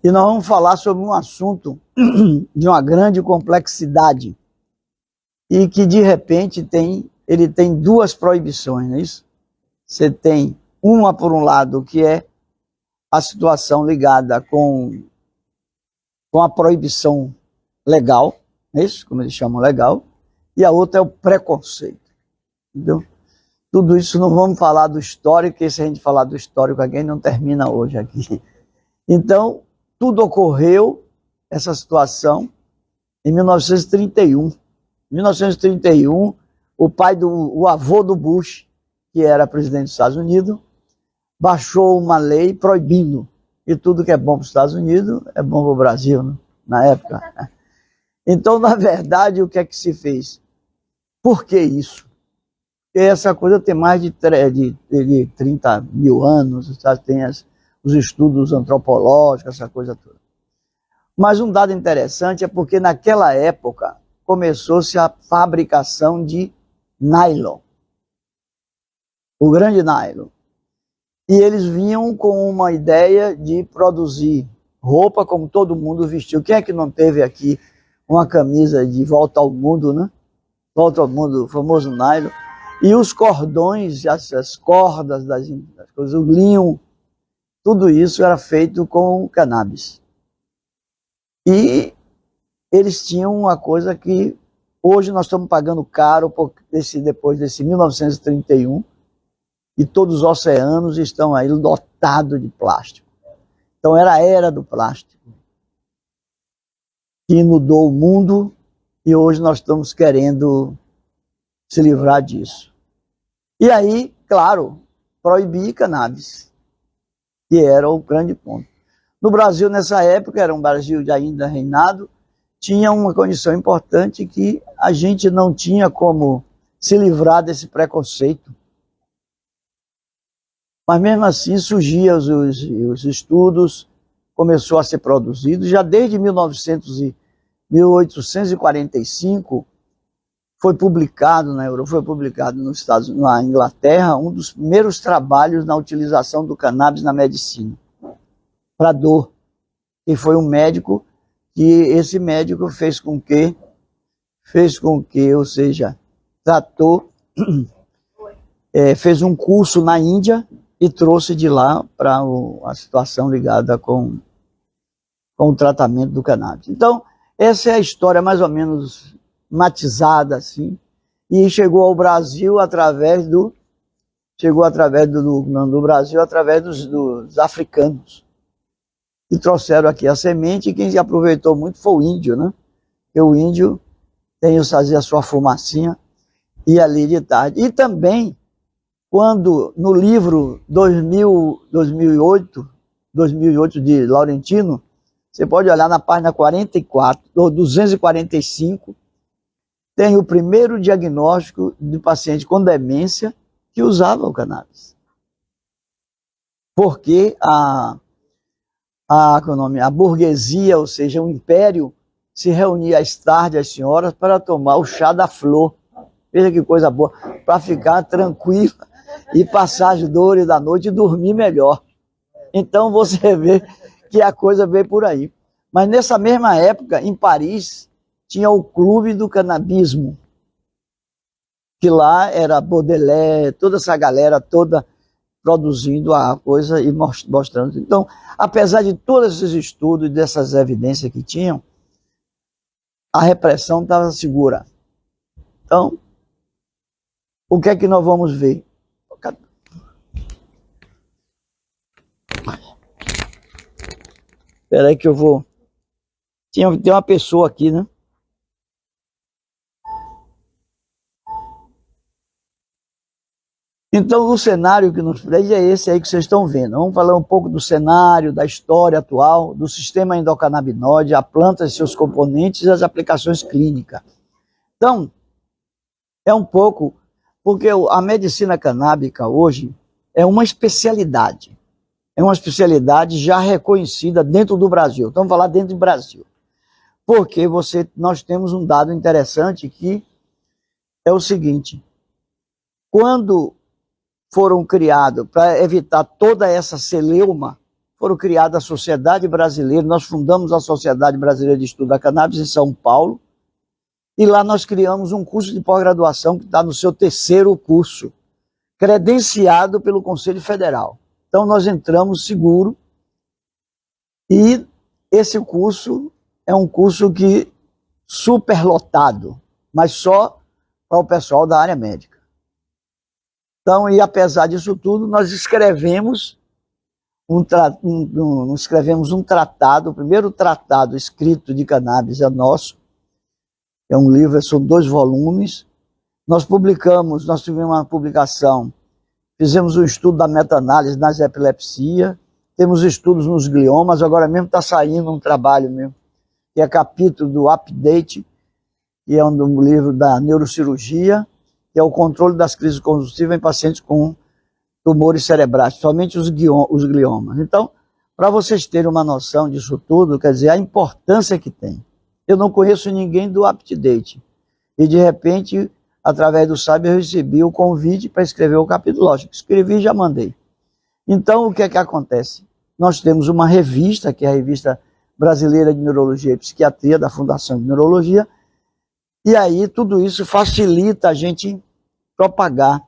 E nós vamos falar sobre um assunto de uma grande complexidade e que, de repente, ele tem duas proibições, não é isso? Você tem uma, por um lado, que é a situação ligada com a proibição legal, não é isso? Como eles chamam legal, e a outra é o preconceito, entendeu? Tudo isso não vamos falar do histórico, porque se a gente falar do histórico aqui, não termina hoje aqui. Então, tudo ocorreu, essa situação, em 1931. Em 1931, o avô do Bush, que era presidente dos Estados Unidos, baixou uma lei proibindo. E tudo que é bom para os Estados Unidos é bom para o Brasil, né? Na época. Então, na verdade, o que é que se fez? Por que isso? Porque essa coisa tem mais de 30 mil anos, sabe? Tem os estudos antropológicos, essa coisa toda. Mas um dado interessante é porque naquela época começou-se a fabricação de nylon, o grande nylon. E eles vinham com uma ideia de produzir roupa como todo mundo vestiu. Quem é que não teve aqui uma camisa de Volta ao Mundo, né? Volta ao Mundo, o famoso nylon. E os cordões, as cordas das coisas, o linho, tudo isso era feito com cannabis. E eles tinham uma coisa que hoje nós estamos pagando caro depois desse 1931, e todos os oceanos estão aí lotados de plástico. Então era a era do plástico que inundou o mundo e hoje nós estamos querendo se livrar disso. E aí, claro, proibir cannabis, que era o grande ponto. No Brasil, nessa época, era um Brasil de ainda reinado, tinha uma condição importante que a gente não tinha como se livrar desse preconceito. Mas mesmo assim surgiam os estudos, começou a ser produzido. Já desde 1845 foi publicado na Europa, foi publicado na Inglaterra, um dos primeiros trabalhos na utilização do cannabis na medicina, para dor. E foi um médico que esse médico fez com que, ou seja, tratou, fez um curso na Índia e trouxe de lá para a situação ligada com o tratamento do cannabis. Então, essa é a história mais ou menos matizada, assim, e chegou ao Brasil através do Brasil através dos africanos, que trouxeram aqui a semente, e quem se aproveitou muito foi o índio, né? Porque o índio fazia a sua fumacinha, e ali de tarde. E também, quando no livro 2008 de Laurentino, você pode olhar na página 44, ou 245, tem o primeiro diagnóstico de paciente com demência que usava o cannabis. Porque a burguesia, ou seja, o império, se reunia às tardes, as senhoras, para tomar o chá da flor. Veja que coisa boa, para ficar tranquila e passar as dores da noite e dormir melhor. Então você vê que a coisa veio por aí. Mas nessa mesma época, em Paris, tinha o Clube do Canabismo, que lá era Baudelaire, toda essa galera toda produzindo a coisa e mostrando. Então, apesar de todos esses estudos e dessas evidências que tinham, a repressão estava segura. Então, o que é que nós vamos ver? Espera aí que eu vou... Tem uma pessoa aqui, né? Então, o cenário que nos prende é esse aí que vocês estão vendo. Vamos falar um pouco do cenário, da história atual, do sistema endocannabinoide, a planta e seus componentes e as aplicações clínicas. Então, é um pouco, porque a medicina canábica hoje é uma especialidade. É uma especialidade já reconhecida dentro do Brasil. Então, vamos falar dentro do Brasil. Porque nós temos um dado interessante que é o seguinte: quando foram criados para evitar toda essa celeuma foram criadas a Sociedade Brasileira, nós fundamos a Sociedade Brasileira de Estudo da Cannabis em São Paulo, e lá nós criamos um curso de pós-graduação que está no seu 3º curso, credenciado pelo Conselho Federal. Então nós entramos seguro, e esse curso é um curso que superlotado, mas só para o pessoal da área médica. Então, e apesar disso tudo, nós escrevemos um tratado, o primeiro tratado escrito de cannabis é nosso, é um livro, são 2 volumes. Nós publicamos, nós tivemos uma publicação, fizemos um estudo da meta-análise nas epilepsia, temos estudos nos gliomas, agora mesmo está saindo um trabalho mesmo, que é capítulo do Update, que é um livro da neurocirurgia, que é o controle das crises convulsivas em pacientes com tumores cerebrais, somente os gliomas. Então, para vocês terem uma noção disso tudo, quer dizer, a importância que tem. Eu não conheço ninguém do Update, e de repente, através do SAB, eu recebi o convite para escrever o capítulo. Lógico, escrevi e já mandei. Então, o que é que acontece? Nós temos uma revista, que é a Revista Brasileira de Neurologia e Psiquiatria, da Fundação de Neurologia, e aí tudo isso facilita a gente propagar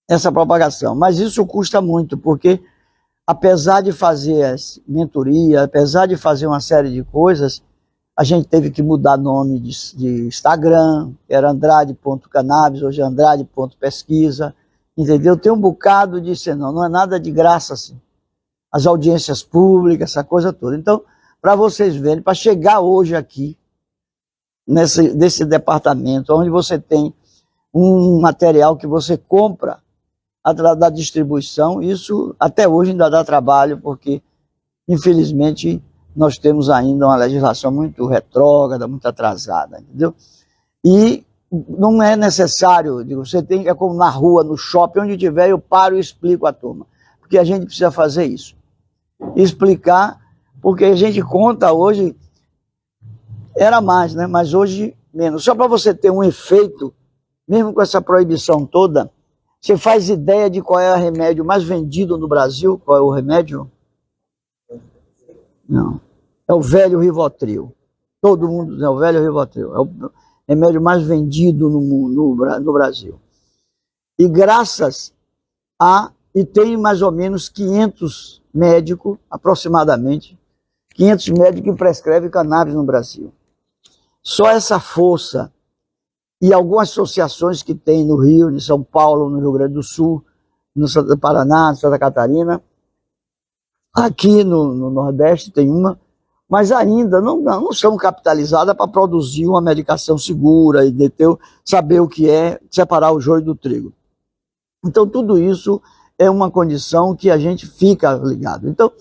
essa propagação. Mas isso custa muito, porque apesar de fazer as mentorias, apesar de fazer uma série de coisas, a gente teve que mudar nome de Instagram, era Andrade.cannabis, hoje é Andrade.pesquisa, entendeu? Tem um bocado de senão, não é nada de graça assim. As audiências públicas, essa coisa toda. Então, para vocês verem, para chegar hoje aqui, nesse departamento, onde você tem um material que você compra atrás da distribuição, isso até hoje ainda dá trabalho, porque, infelizmente, nós temos ainda uma legislação muito retrógrada, muito atrasada, entendeu? E não é necessário, digo, você tem, é como na rua, no shopping, onde tiver, eu paro e explico à turma, porque a gente precisa fazer isso. Explicar, porque a gente conta hoje, era mais, né? Mas hoje menos. Só para você ter um efeito, mesmo com essa proibição toda, você faz ideia de qual é o remédio mais vendido no Brasil? Qual é o remédio? Não. É o velho Rivotril. Todo mundo é o velho Rivotril. É o remédio mais vendido no mundo, no Brasil. E graças a... E tem mais ou menos 500 médicos, aproximadamente, 500 médicos que prescrevem cannabis no Brasil. Só essa força e algumas associações que tem no Rio, em São Paulo, no Rio Grande do Sul, no Paraná, no Santa Catarina, aqui no Nordeste tem uma, mas ainda não são capitalizadas para produzir uma medicação segura e saber o que é separar o joio do trigo. Então tudo isso é uma condição que a gente fica ligado. Então,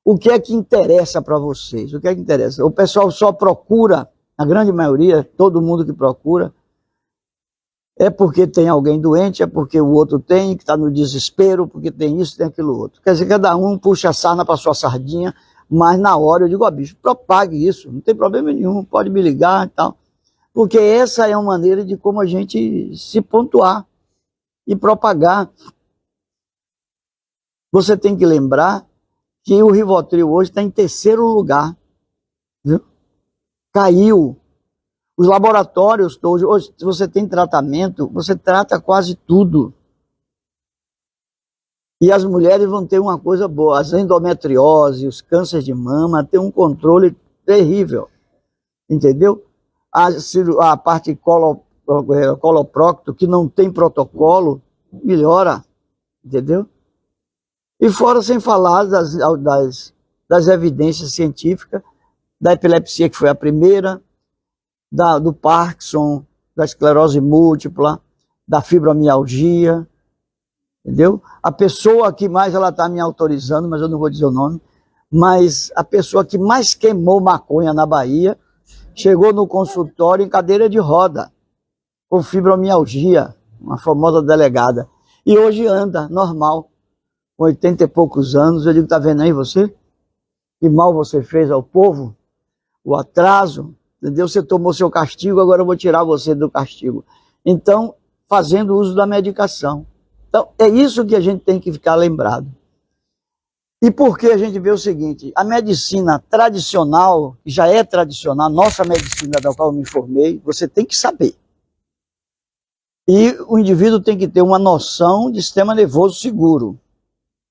o que é que interessa para vocês? O que é que interessa? O pessoal só procura, a grande maioria, todo mundo que procura, é porque tem alguém doente, é porque o outro tem, que está no desespero, porque tem isso, tem aquilo outro. Quer dizer, cada um puxa a sarna para sua sardinha, mas na hora eu digo, ó, bicho, propague isso, não tem problema nenhum, pode me ligar e tal. Porque essa é uma maneira de como a gente se pontuar e propagar. Você tem que lembrar que o Rivotril hoje está em 3º lugar. Viu? Caiu. Os laboratórios, hoje, se você tem tratamento, você trata quase tudo. E as mulheres vão ter uma coisa boa, as endometriose, os cânceres de mama, tem um controle terrível. Entendeu? A parte coloprocto, que não tem protocolo, melhora. Entendeu? E fora, sem falar das evidências científicas, da epilepsia, que foi a primeira, do Parkinson, da esclerose múltipla, da fibromialgia, entendeu? A pessoa que mais, ela está me autorizando, mas eu não vou dizer o nome, mas a pessoa que mais queimou maconha na Bahia, chegou no consultório em cadeira de roda, com fibromialgia, uma famosa delegada, e hoje anda normal, com 80 e poucos anos. Eu digo, tá vendo aí você? Que mal você fez ao povo, o atraso, entendeu? Você tomou seu castigo, agora eu vou tirar você do castigo. Então, fazendo uso da medicação. Então, é isso que a gente tem que ficar lembrado. E por que a gente vê o seguinte, a medicina tradicional, que já é tradicional, nossa medicina da qual eu me formei, você tem que saber. E o indivíduo tem que ter uma noção de sistema nervoso seguro.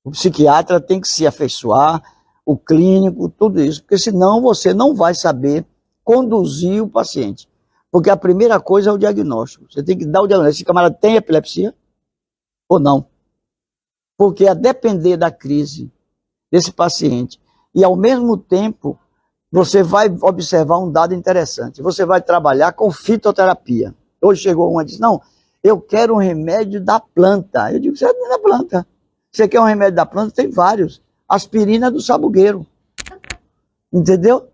O psiquiatra tem que se afeiçoar, o clínico, tudo isso, porque senão você não vai saber conduzir o paciente. Porque a primeira coisa é o diagnóstico. Você tem que dar o diagnóstico. Esse camarada tem epilepsia ou não? Porque a depender da crise desse paciente e ao mesmo tempo você vai observar um dado interessante. Você vai trabalhar com fitoterapia. Hoje chegou uma e disse, não, eu quero um remédio da planta. Eu digo, você é da planta. Você quer um remédio da planta? Tem vários. Aspirina do sabugueiro. Entendeu?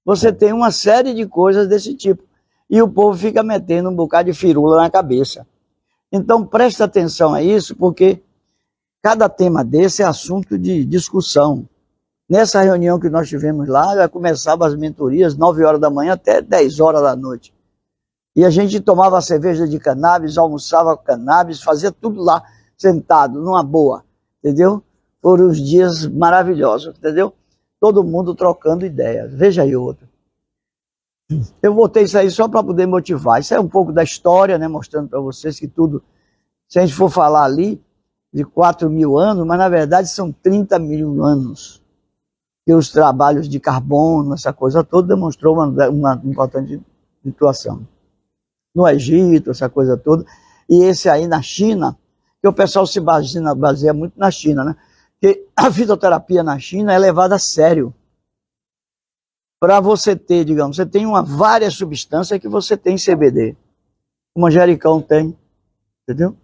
Você tem uma série de coisas desse tipo. E o povo fica metendo um bocado de firula na cabeça. Então presta atenção a isso, porque cada tema desse é assunto de discussão. Nessa reunião que nós tivemos lá, já começava as mentorias 9 horas da manhã até 10 horas da noite. E a gente tomava cerveja de cannabis, almoçava com cannabis, fazia tudo lá, sentado, numa boa, entendeu? Foram os dias maravilhosos, entendeu? Todo mundo trocando ideias. Veja aí outro. Eu botei isso aí só para poder motivar. Isso é um pouco da história, né? Mostrando para vocês que tudo, se a gente for falar ali, de 4.000 anos, mas na verdade são 30.000 anos. Que os trabalhos de carbono, essa coisa toda, demonstrou uma importante situação. No Egito, essa coisa toda, e esse aí na China, que o pessoal se baseia muito na China, né? Porque a fitoterapia na China é levada a sério. Para você ter, digamos, você tem várias substâncias que você tem CBD. O manjericão tem, entendeu?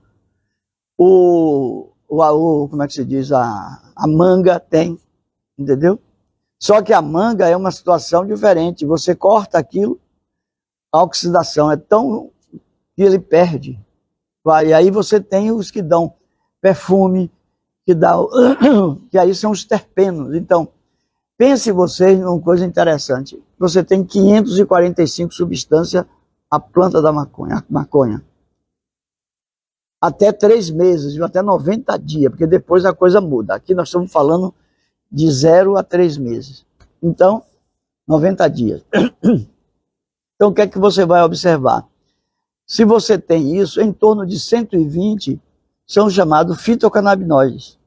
Como é que se diz? A manga tem, entendeu? Só que a manga é uma situação diferente. Você corta aquilo, a oxidação é tão que ele perde. E aí você tem os que dão perfume, que aí são os terpenos. Então, pense vocês numa coisa interessante. Você tem 545 substâncias, a planta da maconha, a maconha. Até 3 meses, até 90 dias, porque depois a coisa muda. Aqui nós estamos falando de 0 a 3 meses. Então, 90 dias. Então, o que é que você vai observar? Se você tem isso, em torno de 120 são chamados fitocannabinoides.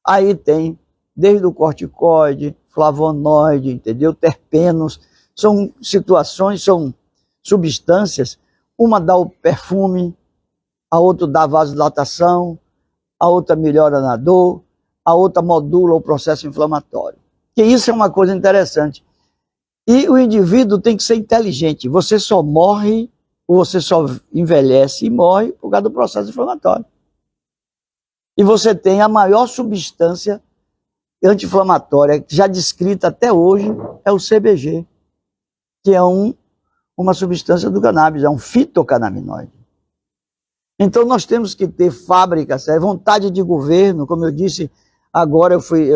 Aí tem, desde o corticoide, flavonoide, entendeu? Terpenos, são situações, são substâncias, uma dá o perfume, a outra dá vasodilatação, a outra melhora na dor, a outra modula o processo inflamatório. Que isso é uma coisa interessante. E o indivíduo tem que ser inteligente. Você só morre, ou você só envelhece e morre por causa do processo inflamatório. E você tem a maior substância anti-inflamatória já descrita até hoje, é o CBG, que é uma substância do cannabis, é um fitocannabinoide. Então nós temos que ter fábricas, vontade de governo, como eu disse, agora eu fui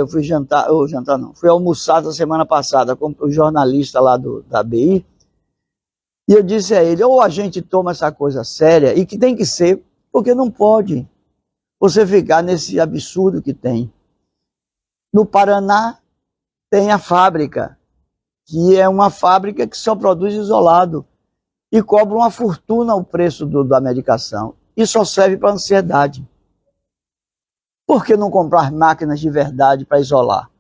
fui almoçar na semana passada com o jornalista lá da BI, e eu disse a ele, ou a gente toma essa coisa séria, e que tem que ser, porque não pode você ficar nesse absurdo que tem. No Paraná tem a fábrica, que é uma fábrica que só produz isolado, e cobra uma fortuna o preço da medicação. E só serve para ansiedade. Por que não comprar máquinas de verdade para isolar?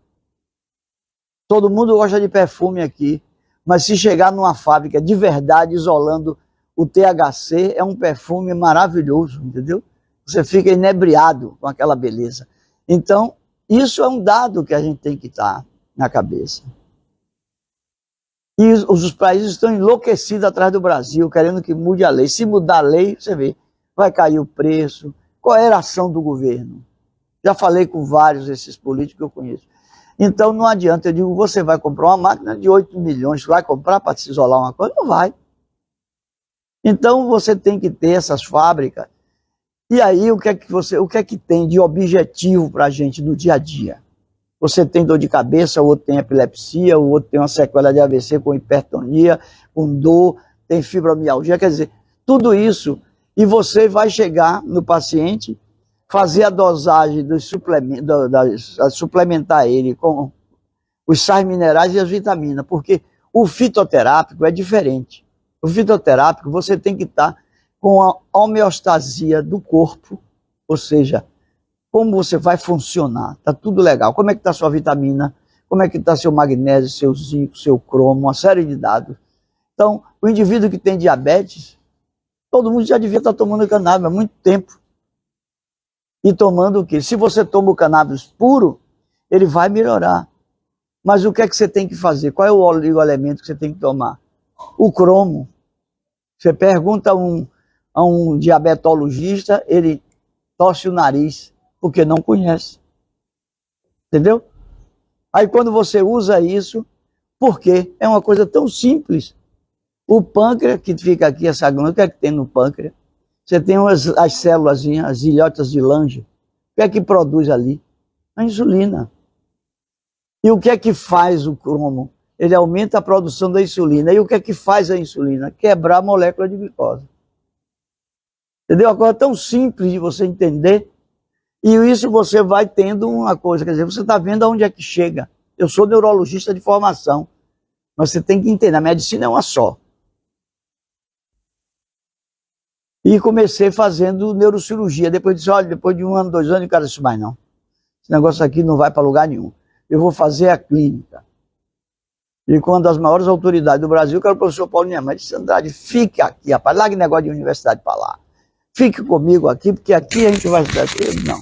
Todo mundo gosta de perfume aqui, mas se chegar numa fábrica de verdade isolando o THC, é um perfume maravilhoso, entendeu? Você fica inebriado com aquela beleza. Então, isso é um dado que a gente tem que estar na cabeça. E os países estão enlouquecidos atrás do Brasil, querendo que mude a lei. Se mudar a lei, você vê, vai cair o preço. Qual é a ação do governo? Já falei com vários desses políticos que eu conheço. Então não adianta, eu digo, você vai comprar uma máquina de 8 milhões, vai comprar para se isolar uma coisa? Não vai. Então você tem que ter essas fábricas. E aí o que é que tem de objetivo para a gente no dia a dia? Você tem dor de cabeça, o outro tem epilepsia, o outro tem uma sequela de AVC com hipertonia, com dor, tem fibromialgia, quer dizer, tudo isso. E você vai chegar no paciente fazer a dosagem dos suplementos, suplementar ele com os sais minerais e as vitaminas, porque o fitoterápico é diferente. O fitoterápico você tem que estar com a homeostasia do corpo, ou seja, como você vai funcionar, tá tudo legal. Como é que está sua vitamina, como é que está seu magnésio, seu zinco, seu cromo, uma série de dados. Então, o indivíduo que tem diabetes, todo mundo já devia estar tomando cannabis há muito tempo. E tomando o quê? Se você toma o cannabis puro, ele vai melhorar. Mas o que é que você tem que fazer? Qual é o oligoelemento que você tem que tomar? O cromo. Você pergunta a um diabetologista, ele torce o nariz, porque não conhece. Entendeu? Aí quando você usa isso, por quê? É uma coisa tão simples. O pâncreas, que fica aqui, essa glândula, o que é que tem no pâncreas? Você tem as células, as ilhotas de Lange. O que é que produz ali? A insulina. E o que é que faz o cromo? Ele aumenta a produção da insulina. E o que é que faz a insulina? Quebrar a molécula de glicose. Entendeu? Uma coisa tão simples de você entender. E isso você vai tendo uma coisa, quer dizer, você está vendo aonde é que chega. Eu sou neurologista de formação, mas você tem que entender, a medicina é uma só. E comecei fazendo neurocirurgia. Depois disse, olha, depois de 1 ano, 2 anos, cara, isso mais não. Esse negócio aqui não vai para lugar nenhum. Eu vou fazer a clínica. E com uma das maiores autoridades do Brasil, que era o professor Paulo Niemeyer, disse, Andrade, fique aqui, rapaz, largue negócio de universidade para lá. Fique comigo aqui, porque aqui a gente vai... Não.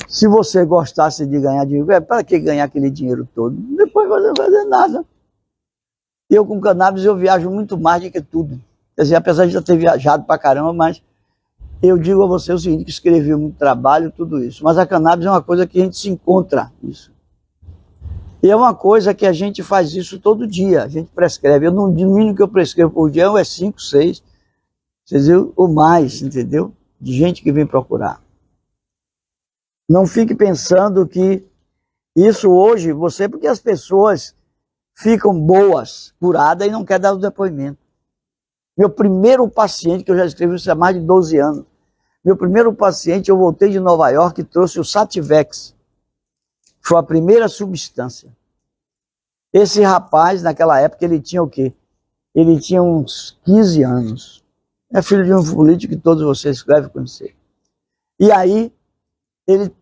Se você gostasse de ganhar dinheiro, para que ganhar aquele dinheiro todo? Depois você não vai fazer nada. Eu com cannabis eu viajo muito mais do que tudo. Quer dizer, apesar de já ter viajado pra caramba, mas eu digo a você o seguinte, que escrevi muito trabalho, tudo isso. Mas a cannabis é uma coisa que a gente se encontra, isso. E é uma coisa que a gente faz isso todo dia, a gente prescreve. Eu não, no mínimo que eu prescrevo por dia é 5, 6, vocês viram? Ou mais, entendeu? De gente que vem procurar. Não fique pensando que isso hoje, porque as pessoas ficam boas, curadas e não querem dar o depoimento. Meu primeiro paciente, que eu já escrevi isso há mais de 12 anos, meu primeiro paciente, eu voltei de Nova York e trouxe o Sativex. Foi a primeira substância. Esse rapaz, naquela época, ele tinha o quê? Ele tinha uns 15 anos. É filho de um político que todos vocês devem conhecer. E aí, ele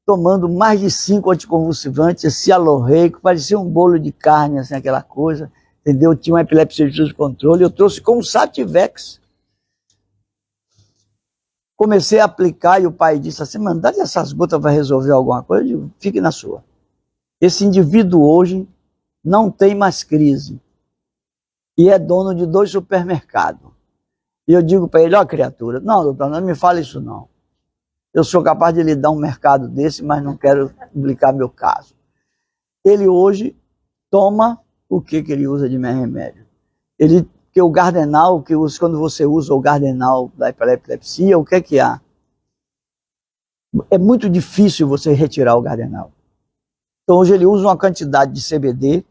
tomando mais de 5 anticonvulsivantes, esse alorreico, parecia um bolo de carne, assim, aquela coisa, entendeu? Tinha uma epilepsia de controle, eu trouxe com o Sativex. Comecei a aplicar e o pai disse assim, mano, dá essas gotas vai resolver alguma coisa? Eu digo, fique na sua. Esse indivíduo hoje não tem mais crise e é dono de 2 supermercados. E eu digo para ele, ó criatura, não, doutor, não me fale isso não. Eu sou capaz de lhe dar um mercado desse, mas não quero publicar meu caso. Ele hoje toma o que ele usa de remédio? Que o Gardenal, quando você usa o Gardenal da epilepsia, o que é que há? É muito difícil você retirar o Gardenal. Então hoje ele usa uma quantidade de CBD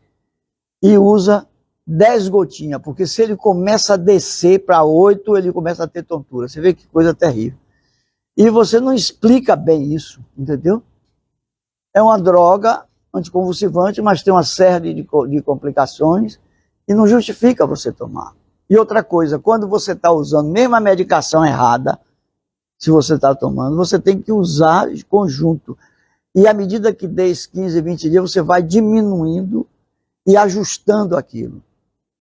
e usa 10 gotinhas, porque se ele começa a descer para 8, ele começa a ter tontura. Você vê que coisa terrível. E você não explica bem isso, entendeu? É uma droga anticonvulsivante, mas tem uma série de complicações e não justifica você tomar. E outra coisa, quando você está usando mesmo a medicação errada, se você está tomando, você tem que usar de conjunto. E à medida que 10, 15, 20 dias, você vai diminuindo e ajustando aquilo.